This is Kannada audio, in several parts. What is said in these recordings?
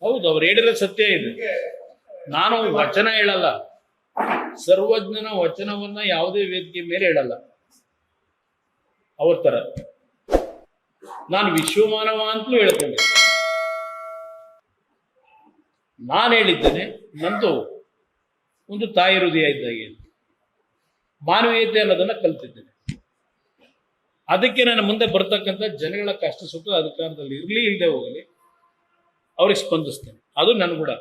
ಹೌದು, ಅವ್ರು ಹೇಳಿರೋ ಸತ್ಯ ಇದೆ. ನಾನು ವಚನ ಹೇಳಲ್ಲ, ಸರ್ವಜ್ಞನ ವಚನವನ್ನ ಯಾವುದೇ ವೇದಿಕೆ ಮೇಲೆ ಹೇಳಲ್ಲ. ಅವ್ರ ತರ ನಾನು ವಿಶ್ವಮಾನವ ಅಂತಲೂ ಹೇಳ್ಕೊಂಡೆ. ನಾನು ಹೇಳಿದ್ದೇನೆ, ನಂದು ಒಂದು ತಾಯಿ ಹೃದಯ ಇದ್ದಾಗೆ ಮಾನವೀಯತೆ ಅನ್ನೋದನ್ನ ಕಲ್ತಿದ್ದೇನೆ. ಅದಕ್ಕೆ ನನ್ನ ಮುಂದೆ ಬರ್ತಕ್ಕಂಥ ಜನಗಳ ಕಷ್ಟ ಸುಖ ಅಧಿಕಾರದಲ್ಲಿ ಇರಲಿ ಇಲ್ಲದೆ ಹೋಗಲಿ ಅವ್ರಿಗೆ ಸ್ಪಂದಿಸ್ತೇನೆ. ಅದು ನನ್ನ ಕೂಡ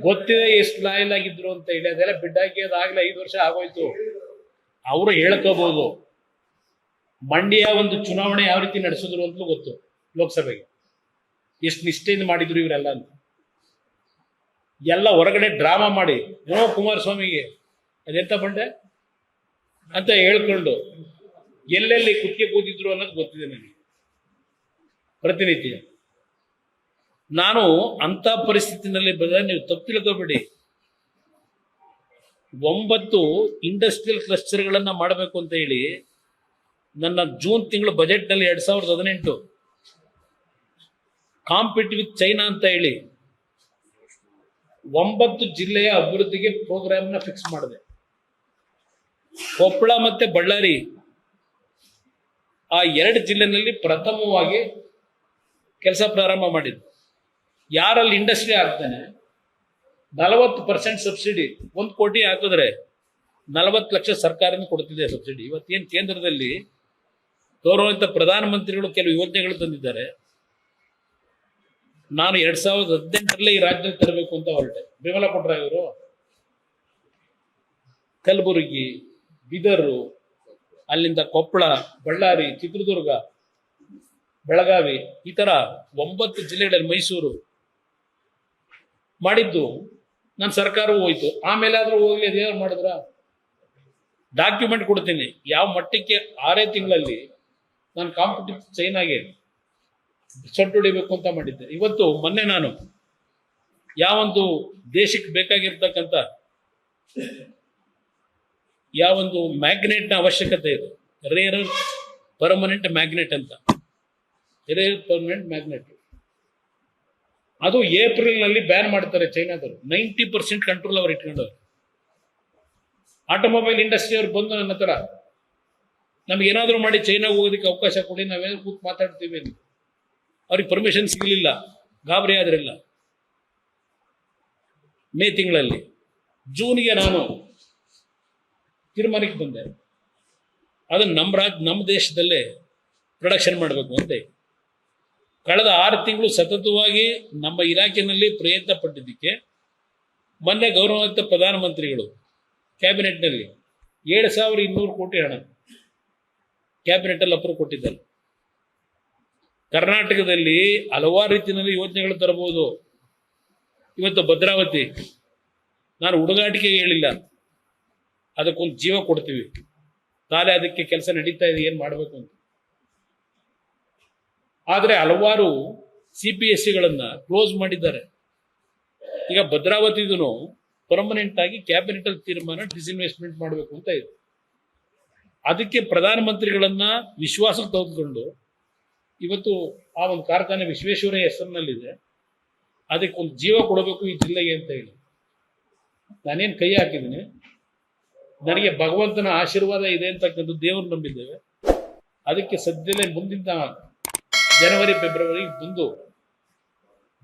ಗೊತ್ತಿದೆ ಎಷ್ಟು ಲಾಯಲ್ ಆಗಿದ್ರು ಅಂತ ಹೇಳಿ. ಅದೆಲ್ಲ ಬಿಡ್ಡಾಕಿ ಅದಾಗಲೇ 5 ವರ್ಷ ಆಗೋಯ್ತು. ಅವರು ಹೇಳ್ಕೋಬಹುದು ಮಂಡ್ಯ ಒಂದು ಚುನಾವಣೆ ಯಾವ ರೀತಿ ನಡೆಸಿದ್ರು ಅಂತಲೂ ಗೊತ್ತು. ಲೋಕಸಭೆಗೆ ಎಷ್ಟು ನಿಷ್ಠೆಯಿಂದ ಮಾಡಿದ್ರು ಇವರೆಲ್ಲ ಅಂತ. ಎಲ್ಲ ಹೊರಗಡೆ ಡ್ರಾಮಾ ಮಾಡಿ ಏನೋ ಕುಮಾರಸ್ವಾಮಿಗೆ ಅದೆಂತ ಬಂಡೆ ಅಂತ ಹೇಳ್ಕೊಂಡು ಎಲ್ಲೆಲ್ಲಿ ಕುತ್ತಿಗೆ ಕೂತಿದ್ರು ಅನ್ನೋದು ಗೊತ್ತಿದೆ ನನಗೆ ಪ್ರತಿನಿತ್ಯ. ನಾನು ಅಂತ ಪರಿಸ್ಥಿತಿನಲ್ಲಿ ಬಂದರೆ ನೀವು ತಪ್ಪು ತಿಳ್ಕೋಬೇಡಿ. 9 ಇಂಡಸ್ಟ್ರಿಯಲ್ ಕ್ಲಸ್ಟರ್ಗಳನ್ನ ಮಾಡಬೇಕು ಅಂತ ಹೇಳಿ ನನ್ನ ಜೂನ್ ತಿಂಗಳು ಬಜೆಟ್ನಲ್ಲಿ 2018 ಕಾಂಪಿಟ್ ವಿತ್ ಚೈನಾ ಅಂತ ಹೇಳಿ 9 ಜಿಲ್ಲೆಯ ಅಭಿವೃದ್ಧಿಗೆ ಪ್ರೋಗ್ರಾಮ್ನ ಫಿಕ್ಸ್ ಮಾಡಿದೆ. ಕೊಪ್ಪಳ ಮತ್ತೆ ಬಳ್ಳಾರಿ ಆ 2 ಜಿಲ್ಲೆನಲ್ಲಿ ಪ್ರಥಮವಾಗಿ ಕೆಲಸ ಪ್ರಾರಂಭ ಮಾಡಿದ್ದು. ಯಾರಲ್ಲಿ ಇಂಡಸ್ಟ್ರಿ ಆಗ್ತಾನೆ 40% ಸಬ್ಸಿಡಿ, 1 ಕೋಟಿ ಹಾಕಿದ್ರೆ 40 ಲಕ್ಷ ಸರ್ಕಾರನೇ ಕೊಡ್ತಿದೆ ಸಬ್ಸಿಡಿ. ಇವತ್ತೇನು ಕೇಂದ್ರದಲ್ಲಿ ಗೌರವಾನ್ವಿತ ಪ್ರಧಾನಮಂತ್ರಿಗಳು ಕೆಲವು ಯೋಜನೆಗಳು ತಂದಿದ್ದಾರೆ. ನಾನು 2018 ಈ ರಾಜ್ಯದಲ್ಲಿ ತರಬೇಕು ಅಂತ ಹೊರಟೆ. ಬೆಂಬಲ ಕೊಟ್ರ ಇವರು? ಕಲಬುರಗಿ, ಬೀದರು, ಅಲ್ಲಿಂದ ಕೊಪ್ಪಳ, ಬಳ್ಳಾರಿ, ಚಿತ್ರದುರ್ಗ, ಬೆಳಗಾವಿ, ಈ ತರ 9 ಜಿಲ್ಲೆಗಳಲ್ಲಿ, ಮೈಸೂರು ಮಾಡಿದ್ದು ನನ್ನ ಸರ್ಕಾರವೂ ಹೋಯ್ತು. ಆಮೇಲೆ ಆದ್ರೂ ಹೋಗ್ಲಿ, ಅದೇನು ಮಾಡಿದ್ರ? ಡಾಕ್ಯುಮೆಂಟ್ ಕೊಡ್ತೀನಿ ಯಾವ ಮಟ್ಟಕ್ಕೆ 6 ತಿಂಗಳಲ್ಲಿ ನಾನು ಕಾಂಪಿಟೇಟಿವ್ ಚೈನಾಗೆ ಸೊಟ್ಟು ಹೊಡಿಬೇಕು ಅಂತ ಮಾಡಿದ್ದೆ. ಇವತ್ತು ಮೊನ್ನೆ ನಾನು ಯಾವೊಂದು ದೇಶಕ್ಕೆ ಬೇಕಾಗಿರ್ತಕ್ಕಂಥ ಯಾವೊಂದು ಮ್ಯಾಗ್ನೆಟ್ನ ಅವಶ್ಯಕತೆ ಇದೆ, ರೇರ್ ಪರ್ಮನೆಂಟ್ ಮ್ಯಾಗ್ನೆಟ್ ಅಂತ, ರೇರ್ ಪರ್ಮನೆಂಟ್ ಮ್ಯಾಗ್ನೆಟ್, ಅದು ಏಪ್ರಿಲ್ನಲ್ಲಿ ಬ್ಯಾನ್ ಮಾಡ್ತಾರೆ ಚೈನಾದವರು. 90% ಕಂಟ್ರೋಲ್ ಅವ್ರು ಇಟ್ಕೊಂಡವ್ರು. ಆಟೋಮೊಬೈಲ್ ಇಂಡಸ್ಟ್ರಿ ಅವ್ರು ಬಂದು ನನ್ನ ಹತ್ರ ನಮ್ಗೆ ಏನಾದರೂ ಮಾಡಿ ಚೈನಾಗೆ ಹೋಗೋದಕ್ಕೆ ಅವಕಾಶ ಕೊಡಿ, ನಾವೇನು ಕೂತ್ ಮಾತಾಡ್ತೀವಿ ಅಂತ. ಅವ್ರಿಗೆ ಪರ್ಮಿಷನ್ ಸಿಗಲಿಲ್ಲ, ಗಾಬರಿ ಆದ್ರಿಲ್ಲ. ಮೇ ತಿಂಗಳಲ್ಲಿ, ಜೂನ್ಗೆ ನಾನು ತೀರ್ಮಾನಕ್ಕೆ ಬಂದೆ, ಅದನ್ನು ನಮ್ಮ ದೇಶದಲ್ಲೇ ಪ್ರೊಡಕ್ಷನ್ ಮಾಡಬೇಕು ಅಂತ. ಕಳೆದ 6 ತಿಂಗಳು ಸತತವಾಗಿ ನಮ್ಮ ಇಲಾಖೆಯಲ್ಲಿ ಪ್ರಯತ್ನ ಪಟ್ಟಿದ್ದಕ್ಕೆ ಮೊನ್ನೆ ಗೌರವಾನ್ವಿತ ಪ್ರಧಾನಮಂತ್ರಿಗಳು ಕ್ಯಾಬಿನೆಟ್ನಲ್ಲಿ 7,200 ಕೋಟಿ ಹಣ ಕ್ಯಾಬಿನೆಟಲ್ಲಿ ಅಪ್ರೂವ್ ಕೊಟ್ಟಿದ್ದಾರೆ. ಕರ್ನಾಟಕದಲ್ಲಿ ಹಲವಾರು ರೀತಿಯಲ್ಲಿ ಯೋಜನೆಗಳು ತರಬಹುದು. ಇವತ್ತು ಭದ್ರಾವತಿ ನಾನು ಹುಡುಗಾಟಿಕೆಗೆ ಹೇಳಿಲ್ಲ, ಅದಕ್ಕೊಂದು ಜೀವ ಕೊಡ್ತೀವಿ. ತಾಲೆ ಅದಕ್ಕೆ ಕೆಲಸ ನಡೀತಾ ಇದೆ, ಏನು ಮಾಡಬೇಕು ಅಂತ. ಆದರೆ ಹಲವಾರು CPSCಗಳನ್ನು ಕ್ಲೋಸ್ ಮಾಡಿದ್ದಾರೆ. ಈಗ ಭದ್ರಾವತಿದೂ ಪರ್ಮನೆಂಟ್ ಆಗಿ ಕ್ಯಾಬಿನೆಟಲ್ಲಿ ತೀರ್ಮಾನ ಡಿಸ್ಇನ್ವೆಸ್ಟ್ಮೆಂಟ್ ಮಾಡಬೇಕು ಅಂತ ಇದೆ. ಅದಕ್ಕೆ ಪ್ರಧಾನಮಂತ್ರಿಗಳನ್ನ ವಿಶ್ವಾಸಕ್ಕೆ ತೆಗೆದುಕೊಂಡು ಇವತ್ತು ಆ ಒಂದು ಕಾರ್ಖಾನೆ ವಿಶ್ವೇಶ್ವರಯ್ಯ ಹೆಸರಿನಲ್ಲಿದೆ, ಅದಕ್ಕೊಂದು ಜೀವ ಕೊಡಬೇಕು ಈ ಜಿಲ್ಲೆಗೆ ಅಂತ ಹೇಳಿ ನಾನೇನು ಕೈ ಹಾಕಿದ್ದೀನಿ. ನನಗೆ ಭಗವಂತನ ಆಶೀರ್ವಾದ ಇದೆ ಅಂತಕ್ಕಂಥ ದೇವರು ನಂಬಿದ್ದೇವೆ. ಅದಕ್ಕೆ ಸದ್ಯದಲ್ಲೇ ಮುಂದಿನ ಜನವರಿ ಫೆಬ್ರವರಿ ಬಂದು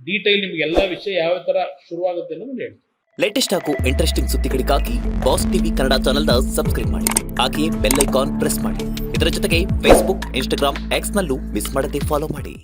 ಡೀಟೇಲ್ ನಿಮ್ಗೆ ಎಲ್ಲ ವಿಷಯ ಯಾವ ತರ ಶುರುವಾಗುತ್ತೆ ಅನ್ನೋದು ಹೇಳ್ತೀನಿ. ಲೇಟೆಸ್ಟ್ ಹಾಗೂ ಇಂಟ್ರೆಸ್ಟಿಂಗ್ ಸುದ್ದಿಗಳಿಗಾಗಿ ಬಾಸ್ ಟಿವಿ ಕನ್ನಡ ಚಾನೆಲ್ನ ಸಬ್ಸ್ಕ್ರೈಬ್ ಮಾಡಿ, ಹಾಗೆಯೇ ಬೆಲ್ ಐಕಾನ್ ಪ್ರೆಸ್ ಮಾಡಿ. ಇದರ ಜೊತೆಗೆ ಫೇಸ್ಬುಕ್, ಇನ್ಸ್ಟಾಗ್ರಾಮ್, ಎಕ್ಸ್ ನಲ್ಲೂ ಮಿಸ್ ಮಾಡದೆ ಫಾಲೋ ಮಾಡಿ.